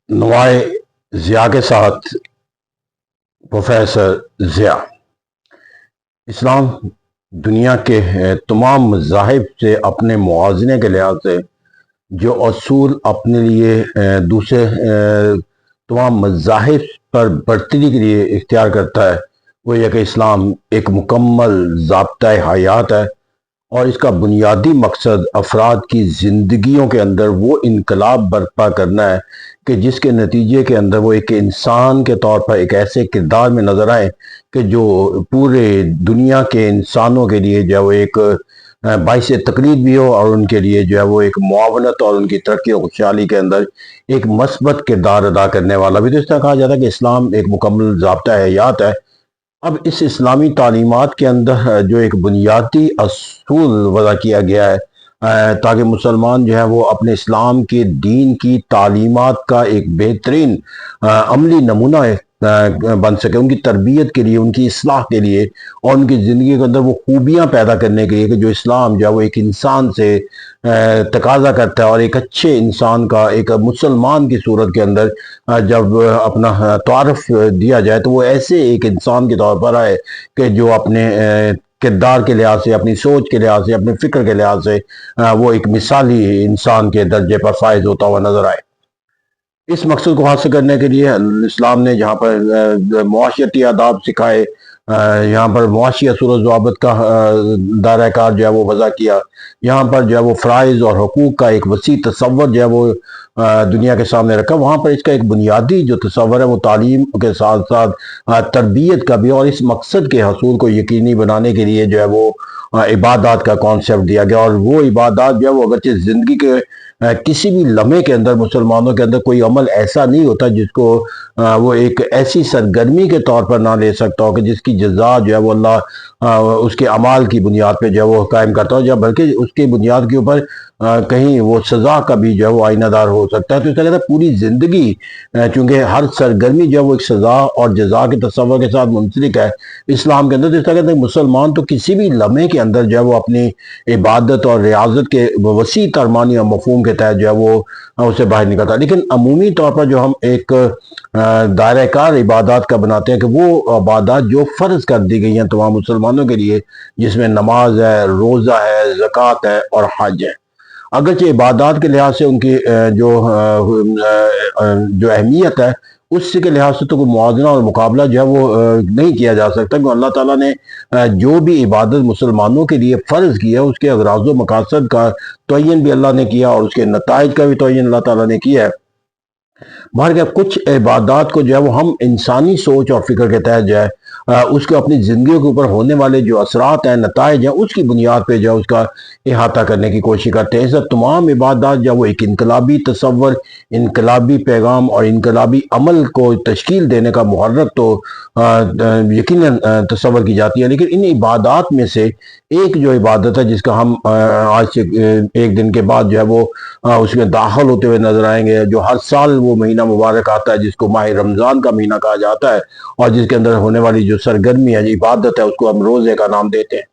نوائے ضیاء کے ساتھ پروفیسر ضیاء۔ اسلام دنیا کے تمام مذاہب سے اپنے موازنے کے لحاظ سے جو اصول اپنے لیے دوسرے تمام مذاہب پر برتری کے لیے اختیار کرتا ہے، وہ یہ کہ اسلام ایک مکمل ضابطۂ حیات ہے، اور اس کا بنیادی مقصد افراد کی زندگیوں کے اندر وہ انقلاب برپا کرنا ہے کہ جس کے نتیجے کے اندر وہ ایک انسان کے طور پر ایک ایسے کردار میں نظر آئے کہ جو پورے دنیا کے انسانوں کے لیے جو ہے وہ ایک باعث تقلید بھی ہو، اور ان کے لیے جو ہے وہ ایک معاونت اور ان کی ترقی و خوشحالی کے اندر ایک مثبت کردار ادا کرنے والا بھی۔ تو اس طرح کہا جاتا ہے کہ اسلام ایک مکمل ضابطۂ حیات ہے۔ اب اس اسلامی تعلیمات کے اندر جو ایک بنیادی اصول وضع کیا گیا ہے تاکہ مسلمان جو ہے وہ اپنے اسلام کے دین کی تعلیمات کا ایک بہترین عملی نمونہ بن سکے، ان کی تربیت کے لیے، ان کی اصلاح کے لیے، اور ان کی زندگی کے اندر وہ خوبیاں پیدا کرنے کے لیے کہ جو اسلام جو ہے وہ ایک انسان سے تقاضا کرتا ہے، اور ایک اچھے انسان کا، ایک مسلمان کی صورت کے اندر جب اپنا تعارف دیا جائے تو وہ ایسے ایک انسان کے طور پر آئے کہ جو اپنے کردار کے لحاظ سے، اپنی سوچ کے لحاظ سے، اپنے فکر کے لحاظ سے وہ ایک مثالی انسان کے درجے پر فائز ہوتا ہوا نظر آئے۔ اس مقصد کو حاصل کرنے کے لیے اسلام نے جہاں پر معاشرتی آداب سکھائے، یہاں پر معاشی اصول و ضوابط کا دائرہ کار جو ہے وہ وضع کیا، یہاں پر جو ہے وہ فرائض اور حقوق کا ایک وسیع تصور جو ہے وہ دنیا کے سامنے رکھا، وہاں پر اس کا ایک بنیادی جو تصور ہے وہ تعلیم کے ساتھ ساتھ تربیت کا بھی، اور اس مقصد کے حصول کو یقینی بنانے کے لیے جو ہے وہ عبادات کا کانسیپٹ دیا گیا، اور وہ عبادات جو ہے وہ اگرچہ زندگی کے کسی بھی لمحے کے اندر مسلمانوں کے اندر کوئی عمل ایسا نہیں ہوتا جس کو وہ ایک ایسی سرگرمی کے طور پر نہ لے سکتا ہو کہ جس کی جزا جو ہے وہ اللہ اس کے اعمال کی بنیاد پہ جو ہے وہ قائم کرتا ہو، جب بلکہ اس کی بنیاد کے اوپر کہیں وہ سزا کا بھی جو ہے وہ آئینہ دار ہو سکتا ہے۔ تو اس طرح پوری زندگی چونکہ ہر سرگرمی جو ہے وہ ایک سزا اور جزا کے تصور کے ساتھ منسلک ہے اسلام کے اندر، تو اس طرح مسلمان تو کسی بھی لمحے کے اندر جو ہے وہ اپنی عبادت اور ریاضت کے وسیع تر معنی اور مفہوم کے تحت جو ہے وہ اسے باہر نکلتا ہے، لیکن عمومی طور پر جو ہم ایک دائرہ کار عبادات کا بناتے ہیں کہ وہ عبادات جو فرض کر دی گئی ہیں تمام مسلمانوں کے لیے، جس میں نماز ہے، روزہ ہے، زکوٰۃ ہے اور حج ہے۔ اگرچہ عبادات کے لحاظ سے ان کی جو اہمیت ہے اس کے لحاظ سے تو کوئی موازنہ اور مقابلہ جو ہے وہ نہیں کیا جا سکتا، کیونکہ اللہ تعالیٰ نے جو بھی عبادت مسلمانوں کے لیے فرض کی ہے اس کے اغراض و مقاصد کا تعین بھی اللہ نے کیا، اور اس کے نتائج کا بھی تعین اللہ تعالیٰ نے کیا ہے۔ بہرکیف کچھ عبادات کو جو ہے وہ ہم انسانی سوچ اور فکر کے تحت جو ہے اس کو اپنی زندگیوں کے اوپر ہونے والے جو اثرات ہیں، نتائج ہیں، اس کی بنیاد پہ جو ہے اس کا احاطہ کرنے کی کوشش کرتے ہیں۔ اس تمام عبادات جو ہے وہ ایک انقلابی تصور، انقلابی پیغام اور انقلابی عمل کو تشکیل دینے کا محرک تو یقیناً تصور کی جاتی ہے، لیکن ان عبادات میں سے ایک جو عبادت ہے جس کا ہم آج سے ایک دن کے بعد جو ہے وہ اس میں داخل ہوتے ہوئے نظر آئیں گے، جو ہر سال وہ مہینہ مبارک آتا ہے جس کو ماہ رمضان کا مہینہ کہا جاتا ہے، اور جس کے اندر ہونے والی جو سرگرمی ہے، عبادت ہے، اس کو ہم روزے کا نام دیتے ہیں۔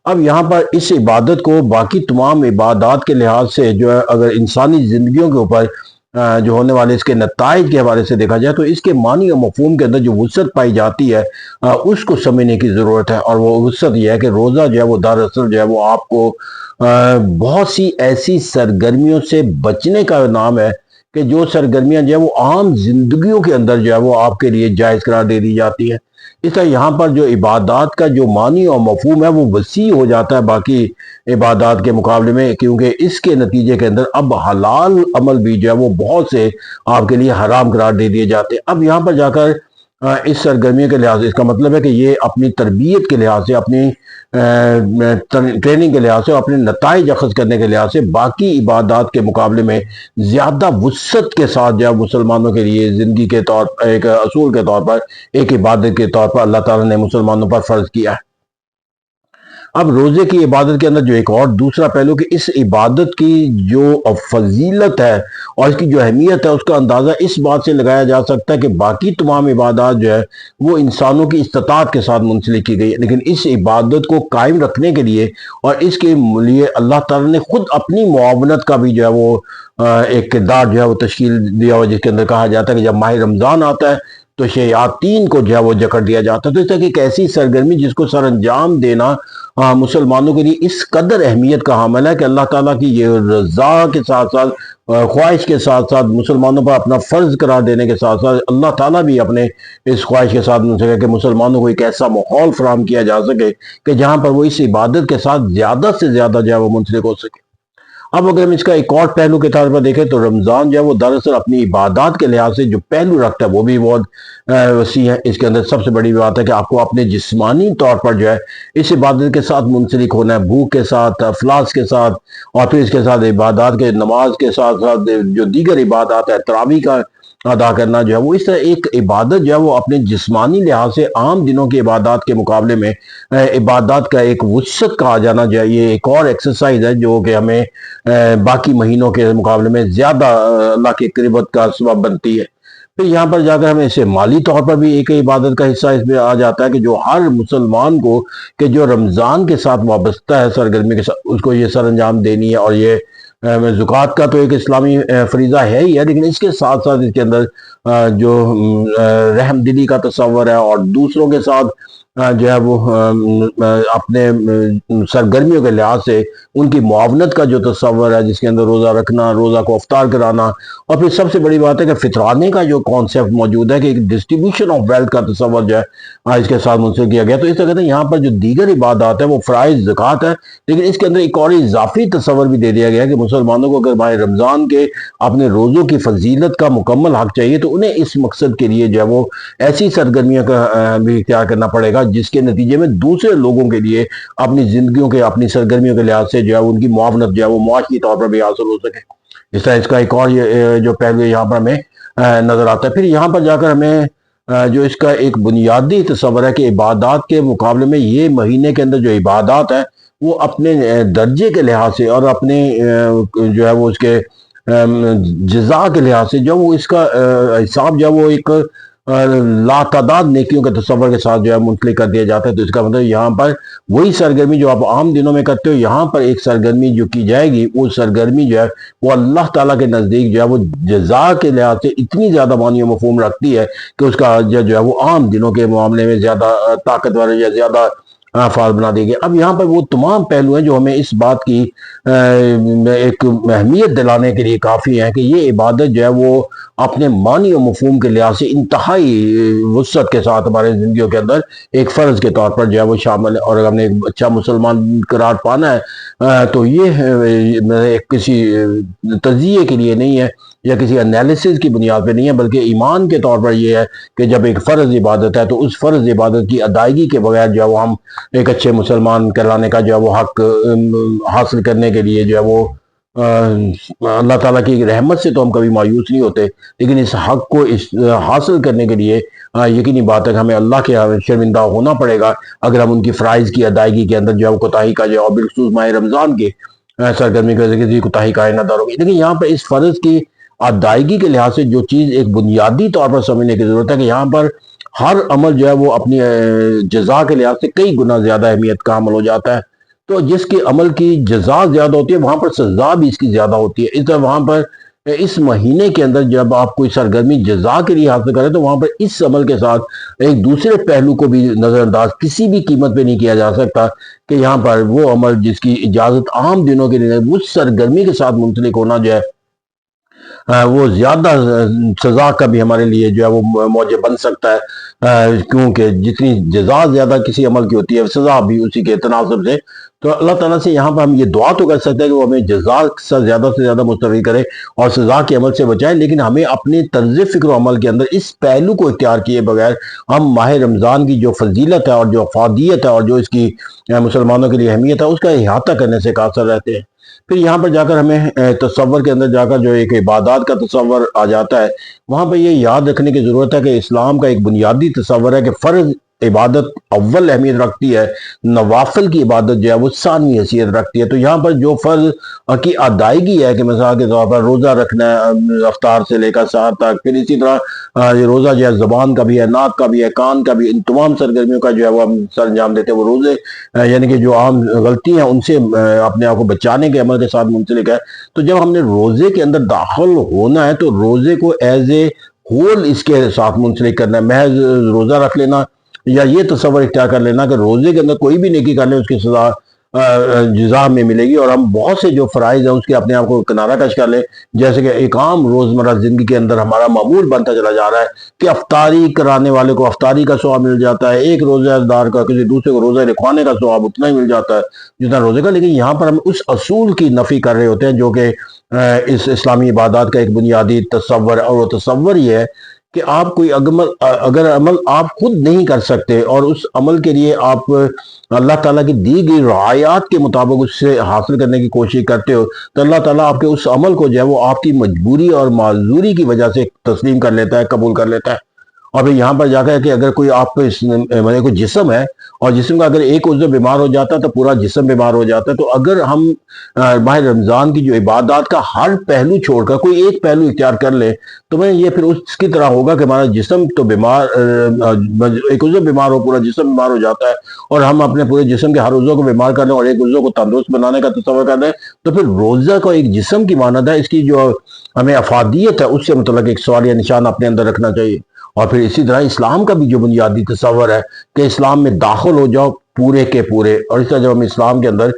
اب یہاں پر اس عبادت کو باقی تمام عبادات کے لحاظ سے جو ہے اگر انسانی زندگیوں کے اوپر جو ہونے والے اس کے نتائج کے حوالے سے دیکھا جائے تو اس کے معنی اور مفہوم کے اندر جو وسعت پائی جاتی ہے اس کو سمجھنے کی ضرورت ہے، اور وہ وسعت یہ ہے کہ روزہ جو ہے وہ دراصل جو ہے وہ آپ کو بہت سی ایسی سرگرمیوں سے بچنے کا نام ہے کہ جو سرگرمیاں جو ہے وہ عام زندگیوں کے اندر جو ہے وہ آپ کے لیے جائز قرار دے دی جاتی ہے۔ اس طرح یہاں پر جو عبادات کا جو معنی اور مفہوم ہے وہ وسیع ہو جاتا ہے باقی عبادات کے مقابلے میں، کیونکہ اس کے نتیجے کے اندر اب حلال عمل بھی جو ہے وہ بہت سے آپ کے لیے حرام قرار دے دیے جاتے ہیں۔ اب یہاں پر جا کر اس سرگرمی کے لحاظ سے اس کا مطلب ہے کہ یہ اپنی تربیت کے لحاظ سے، اپنی ٹریننگ کے لحاظ سے، اپنے نتائج اخذ کرنے کے لحاظ سے باقی عبادات کے مقابلے میں زیادہ وسعت کے ساتھ جو مسلمانوں کے لیے زندگی کے طور پر ایک اصول کے طور پر، ایک عبادت کے طور پر اللہ تعالیٰ نے مسلمانوں پر فرض کیا ہے۔ اب روزے کی عبادت کے اندر جو ایک اور دوسرا پہلو کہ اس عبادت کی جو فضیلت ہے اور اس کی جو اہمیت ہے اس کا اندازہ اس بات سے لگایا جا سکتا ہے کہ باقی تمام عبادات جو ہے وہ انسانوں کی استطاعت کے ساتھ منسلک کی گئی ہے، لیکن اس عبادت کو قائم رکھنے کے لیے اور اس کے لیے اللہ تعالیٰ نے خود اپنی معاونت کا بھی جو ہے وہ ایک کردار جو ہے وہ تشکیل دیا ہوا، جس کے اندر کہا جاتا ہے کہ جب ماہ رمضان آتا ہے تو شیاطین کو جو ہے وہ جکڑ دیا جاتا ہے۔ تو اس طرح کی ایک ایسی سرگرمی جس کو سر انجام دینا مسلمانوں کے لیے اس قدر اہمیت کا حامل ہے کہ اللہ تعالیٰ کی یہ رضا کے ساتھ ساتھ خواہش کے ساتھ ساتھ مسلمانوں پر اپنا فرض قرار دینے کے ساتھ ساتھ اللہ تعالیٰ بھی اپنے اس خواہش کے ساتھ منسلک کہ مسلمانوں کو ایک ایسا ماحول فراہم کیا جا سکے کہ جہاں پر وہ اس عبادت کے ساتھ زیادہ سے زیادہ جو ہے وہ منسلک ہو سکے۔ اب اگر ہم اس کا ایک اور پہلو کے طور پر دیکھیں تو رمضان جو ہے وہ دراصل اپنی عبادات کے لحاظ سے جو پہلو رکھتا ہے وہ بھی بہت وسیع ہے۔ اس کے اندر سب سے بڑی بات ہے کہ آپ کو اپنے جسمانی طور پر جو ہے اس عبادت کے ساتھ منسلک ہونا ہے، بھوک کے ساتھ، افلاس کے ساتھ، اور پھر اس کے ساتھ عبادات کے نماز کے ساتھ ساتھ جو دیگر عبادات ہے، تراویح کا ادا کرنا جو ہے وہ اس طرح ایک عبادت جو ہے وہ اپنے جسمانی لحاظ سے عام دنوں کی عبادات کے مقابلے میں عبادات کا ایک وسعت کا آ جانا جو ہے یہ ایک اور ایکسرسائز ہے جو کہ ہمیں باقی مہینوں کے مقابلے میں زیادہ اللہ کی قربت کا سبب بنتی ہے۔ پھر یہاں پر جا کر ہمیں اسے مالی طور پر بھی ایک عبادت کا حصہ اس میں آ جاتا ہے کہ جو ہر مسلمان کو کہ جو رمضان کے ساتھ وابستہ ہے سرگرمی کے ساتھ اس کو یہ سر انجام دینی ہے، اور یہ زکوٰۃ کا تو ایک اسلامی فریضہ ہے ہی ہے، لیکن اس کے ساتھ ساتھ اس کے اندر جو رحم دلی کا تصور ہے اور دوسروں کے ساتھ جو ہے وہ اپنے سرگرمیوں کے لحاظ سے ان کی معاونت کا جو تصور ہے، جس کے اندر روزہ رکھنا، روزہ کو افطار کرانا، اور پھر سب سے بڑی بات ہے کہ فطرانے کا جو کانسیپٹ موجود ہے کہ ایک ڈسٹریبیوشن آف ویلتھ کا تصور جو ہے اس کے ساتھ منسلک کیا گیا۔ تو اس طرح کہتے ہیں یہاں پر جو دیگر عبادات ہیں وہ فرائض زکوٰۃ ہے، لیکن اس کے اندر ایک اور اضافی تصور بھی دے دیا گیا ہے کہ مسلمانوں کو اگر ماہ رمضان کے اپنے روزوں کی فضیلت کا مکمل حق چاہیے تو انہیں اس مقصد کے لیے جو ہے وہ ایسی سرگرمیوں کا بھی اختیار کرنا پڑے گا جس کے نتیجے میں دوسرے لوگوں کے لیے اپنی زندگیوں کے اپنی سرگرمیوں کے لحاظ سے جو ہے ان کی معاونت جو ہے وہ معاشی طور پر بھی حاصل ہو سکے۔ اس طرح اس کا ایک اور جو پہلو یہاں پر ہمیں نظر آتا ہے۔ پھر یہاں پر جا کر ہمیں جو اس کا ایک بنیادی تصور ہے کہ عبادات کے مقابلے میں یہ مہینے کے اندر جو عبادات ہے وہ اپنے درجے کے لحاظ سے اور اپنے جو ہے وہ اس کے جزا کے لحاظ سے جو وہ اس کا حساب جو ہے وہ ایک لاتعداد نیکیوں کے تصور کے ساتھ جو ہے منسلک کر دیا جاتا ہے۔ تو اس کا مطلب یہاں پر وہی سرگرمی جو آپ عام دنوں میں کرتے ہو، یہاں پر ایک سرگرمی جو کی جائے گی وہ سرگرمی جو ہے وہ اللہ تعالیٰ کے نزدیک جو ہے وہ جزا کے لحاظ سے اتنی زیادہ معنی و مفہوم رکھتی ہے کہ اس کا جو ہے وہ عام دنوں کے معاملے میں زیادہ طاقتور یا زیادہ فعال بنا دی گئی۔ اب یہاں پر وہ تمام پہلو ہیں جو ہمیں اس بات کی ایک اہمیت دلانے کے لیے کافی ہیں کہ یہ عبادت جو ہے وہ اپنے معنی و مفہوم کے لحاظ سے انتہائی وسعت کے ساتھ ہمارے زندگیوں کے اندر ایک فرض کے طور پر جو ہے وہ شامل ہے، اور اگر ہم نے ایک اچھا مسلمان قرار پانا ہے تو یہ کسی تجزیے کے لیے نہیں ہے یا کسی انالیسز کی بنیاد پہ نہیں ہے، بلکہ ایمان کے طور پر یہ ہے کہ جب ایک فرض عبادت ہے تو اس فرض عبادت کی ادائیگی کے بغیر جو ہے وہ ہم ایک اچھے مسلمان کہلانے کا جو ہے وہ حق حاصل کرنے کے لیے جو ہے وہ اللہ تعالیٰ کی رحمت سے تو ہم کبھی مایوس نہیں ہوتے، لیکن اس حق کو حاصل کرنے کے لیے یقینی بات ہے کہ ہمیں اللہ کے شرمندہ ہونا پڑے گا اگر ہم ان کی فرائض کی ادائیگی کے اندر جو ہے وہ کوتاہی کا جو ہے بالخصوص ماہ رمضان کے سرگرمی کی وجہ سے کوتاہی کا نہ ہوگی۔ لیکن یہاں پر اس فرض کی ادائیگی کے لحاظ سے جو چیز ایک بنیادی طور پر سمجھنے کی ضرورت ہے کہ یہاں پر ہر عمل جو ہے وہ اپنی جزا کے لحاظ سے کئی گنا زیادہ اہمیت کا عمل ہو جاتا ہے۔ تو جس کے عمل کی جزا زیادہ ہوتی ہے وہاں پر سزا بھی اس کی زیادہ ہوتی ہے۔ اس طرح وہاں پر اس مہینے کے اندر جب آپ کوئی سرگرمی جزا کے لیے حاصل کریں تو وہاں پر اس عمل کے ساتھ ایک دوسرے پہلو کو بھی نظر انداز کسی بھی قیمت پہ نہیں کیا جا سکتا کہ یہاں پر وہ عمل جس کی اجازت عام دنوں کے لیے اس سرگرمی کے ساتھ منسلک ہونا جو ہے وہ زیادہ سزا کا بھی ہمارے لیے جو ہے وہ موجب بن سکتا ہے، کیونکہ جتنی جزا زیادہ کسی عمل کی ہوتی ہے سزا بھی اسی کے تناسب سے۔ تو اللہ تعالیٰ سے یہاں پر ہم یہ دعا تو کر سکتے ہیں کہ وہ ہمیں جزا سے زیادہ مستفید کرے اور سزا کے عمل سے بچائے، لیکن ہمیں اپنے طرز فکر و عمل کے اندر اس پہلو کو اختیار کیے بغیر ہم ماہ رمضان کی جو فضیلت ہے اور جو افادیت ہے اور جو اس کی مسلمانوں کے لیے اہمیت ہے اس کا احاطہ کرنے سے قاصر رہتے ہیں۔ پھر یہاں پر جا کر ہمیں تصور کے اندر جا کر جو ایک عبادات کا تصور آ جاتا ہے، وہاں پہ یہ یاد رکھنے کی ضرورت ہے کہ اسلام کا ایک بنیادی تصور ہے کہ فرض عبادت اول اہمیت رکھتی ہے، نوافل کی عبادت جو ہے وہ ثانوی حیثیت رکھتی ہے۔ تو یہاں پر جو فرض کی ادائیگی ہے کہ مثال کے طور پر روزہ رکھنا ہے افطار سے لے کر سحر تک، پھر اسی طرح یہ روزہ جو ہے زبان کا بھی ہے، ناک کا بھی ہے، کان کا بھی، ان تمام سرگرمیوں کا جو ہے وہ ہم سر انجام دیتے ہیں۔ وہ روزے یعنی کہ جو عام غلطی ہیں ان سے اپنے آپ کو بچانے کے عمل کے ساتھ منسلک ہے۔ تو جب ہم نے روزے کے اندر داخل ہونا ہے تو روزے کو ایز اے ہول اس کے ساتھ منسلک کرنا ہے۔ محض روزہ رکھ لینا یا یہ تصور اختیار کر لینا کہ روزے کے اندر کوئی بھی نیکی کر لیں اس کی سزا جزا میں ملے گی، اور ہم بہت سے جو فرائض ہیں اس کے اپنے آپ کو کنارہ کش کر لیں، جیسے کہ ایک عام روزمرہ زندگی کے اندر ہمارا معمول بنتا چلا جا رہا ہے کہ افطاری کرانے والے کو افطاری کا ثواب مل جاتا ہے، ایک روزہ دار کا کسی دوسرے کو روزہ رکھوانے کا ثواب اتنا ہی مل جاتا ہے جتنا روزے کا۔ لیکن یہاں پر ہم اس اصول کی نفی کر رہے ہوتے ہیں جو کہ اس اسلامی عبادات کا ایک بنیادی تصور ہے، اور وہ تصور یہ ہے کہ آپ کوئی اگر عمل آپ خود نہیں کر سکتے اور اس عمل کے لیے آپ اللہ تعالیٰ کی دی گئی رعایات کے مطابق اس سے حاصل کرنے کی کوشش کرتے ہو تو اللہ تعالیٰ آپ کے اس عمل کو جو ہے وہ آپ کی مجبوری اور معذوری کی وجہ سے تسلیم کر لیتا ہے، قبول کر لیتا ہے۔ اور پھر یہاں پر جا کر کہ اگر کوئی آپ کوئی جسم ہے اور جسم کا اگر ایک عضو بیمار ہو جاتا ہے تو پورا جسم بیمار ہو جاتا ہے۔ تو اگر ہم ماہ رمضان کی جو عبادات کا ہر پہلو چھوڑ کر کوئی ایک پہلو اختیار کر لیں تو یہ پھر اس کی طرح ہوگا کہ ہمارا جسم تو بیمار، ایک عضو بیمار ہو پورا جسم بیمار ہو جاتا ہے، اور ہم اپنے پورے جسم کے ہر عضو کو بیمار کر لیں اور ایک عضو کو تندرست بنانے کا تصور کر لیں تو پھر روزہ کو ایک جسم کی مانند ہے، اس کی جو ہمیں افادیت ہے اس سے متعلق ایک سوالیہ نشان اپنے اندر رکھنا چاہیے۔ اور پھر اسی طرح اسلام کا بھی جو بنیادی تصور ہے کہ اسلام میں داخل ہو جاؤ پورے کے پورے، اور اس طرح جب ہم اسلام کے اندر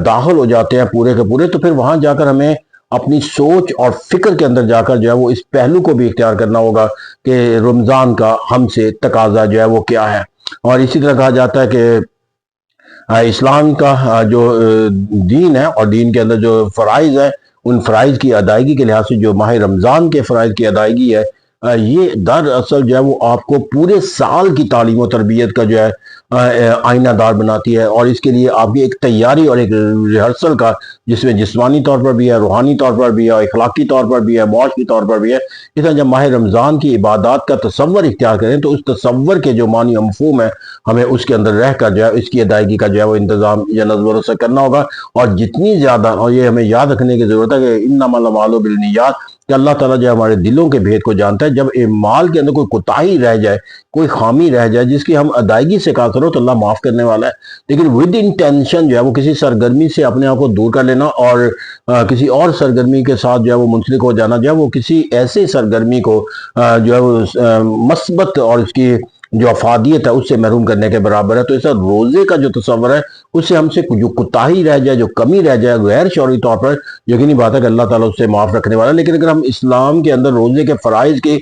داخل ہو جاتے ہیں پورے کے پورے تو پھر وہاں جا کر ہمیں اپنی سوچ اور فکر کے اندر جا کر جو ہے وہ اس پہلو کو بھی اختیار کرنا ہوگا کہ رمضان کا ہم سے تقاضا جو ہے وہ کیا ہے۔ اور اسی طرح کہا جاتا ہے کہ اسلام کا جو دین ہے اور دین کے اندر جو فرائض ہے ان فرائض کی ادائیگی کے لحاظ سے جو ماہ رمضان کے فرائض کی ادائیگی ہے یہ دراصل جو ہے وہ آپ کو پورے سال کی تعلیم و تربیت کا جو ہے آئینہ دار بناتی ہے، اور اس کے لیے آپ کی ایک تیاری اور ایک ریہرسل کا جس میں جسمانی طور پر بھی ہے، روحانی طور پر بھی ہے، اخلاقی طور پر بھی ہے، معاشی طور پر بھی ہے۔ اس طرح جب ماہ رمضان کی عبادات کا تصور اختیار کریں تو اس تصور کے جو معنی و مفہوم ہے ہمیں اس کے اندر رہ کر جو ہے اس کی ادائیگی کا جو ہے وہ انتظام یا نظم و رسق کرنا ہوگا۔ اور جتنی زیادہ، اور یہ ہمیں یاد رکھنے کی ضرورت ہے کہ انما الاعمال بالنیات، کہ اللہ تعالیٰ جو ہمارے دلوں کے بھید کو جانتا ہے۔ جب اعمال کے اندر کوئی کوتاہی رہ جائے، کوئی خامی رہ جائے جس کی ہم ادائیگی سے قاصر ہو تو اللہ معاف کرنے والا ہے، لیکن ود انٹینشن جو ہے وہ کسی سرگرمی سے اپنے آپ کو دور کر لینا اور کسی اور سرگرمی کے ساتھ جو ہے وہ منسلک ہو جانا جو ہے وہ کسی ایسے سرگرمی کو جو ہے وہ مثبت اور اس کی جو افادیت ہے اس سے محروم کرنے کے برابر ہے۔ تو ایسا روزے کا جو تصور ہے اس سے ہم سے جو کوتاہی رہ جائے، جو کمی رہ جائے غیر شعوری طور پر، یقینی بات ہے کہ اللہ تعالیٰ اس سے معاف رکھنے والا ہے۔ لیکن اگر ہم اسلام کے اندر روزے کے فرائض کی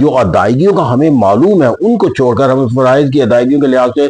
جو ادائیگیوں کا ہمیں معلوم ہے ان کو چھوڑ کر ہم فرائض کی ادائیگیوں کے لحاظ سے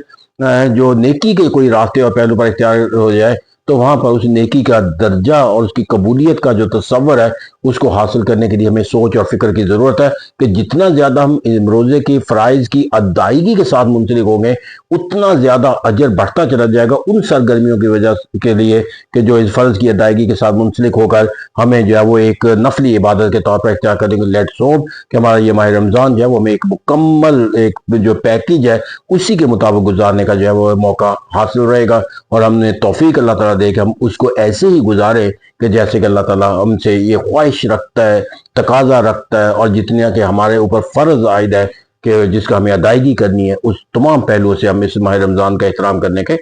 جو نیکی کے کوئی راستے اور پہلو پر اختیار ہو جائے تو وہاں پر اس نیکی کا درجہ اور اس کی قبولیت کا جو تصور ہے اس کو حاصل کرنے کے لیے ہمیں سوچ اور فکر کی ضرورت ہے کہ جتنا زیادہ ہم روزے کی فرائض کی ادائیگی کے ساتھ منسلک ہوں گے اتنا زیادہ اجر بڑھتا چلا جائے گا ان سرگرمیوں کی وجہ کے لیے کہ جو اس فرض کی ادائیگی کے ساتھ منسلک ہو کر ہمیں جو ہے وہ ایک نفلی عبادت کے طور پر اختیار کریں گے۔ لیٹس ہوپ کہ ہمارا یہ ماہ رمضان جو ہے وہ ہمیں ایک مکمل ایک جو پیکیج ہے اسی کے مطابق گزارنے کا جو ہے وہ موقع حاصل رہے گا، اور ہم نے توفیق اللہ تعالیٰ دے کہ ہم اس کو ایسے ہی گزارے کہ جیسے کہ اللہ تعالیٰ ہم سے یہ خواہش رکھتا ہے، تقاضا رکھتا ہے، اور جتنا کہ ہمارے اوپر فرض عائد ہے کہ جس کا ہمیں ادائیگی کرنی ہے اس تمام پہلوؤں سے ہم اس ماہ رمضان کا احترام کرنے کے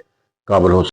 قابل ہو سکتے ہیں۔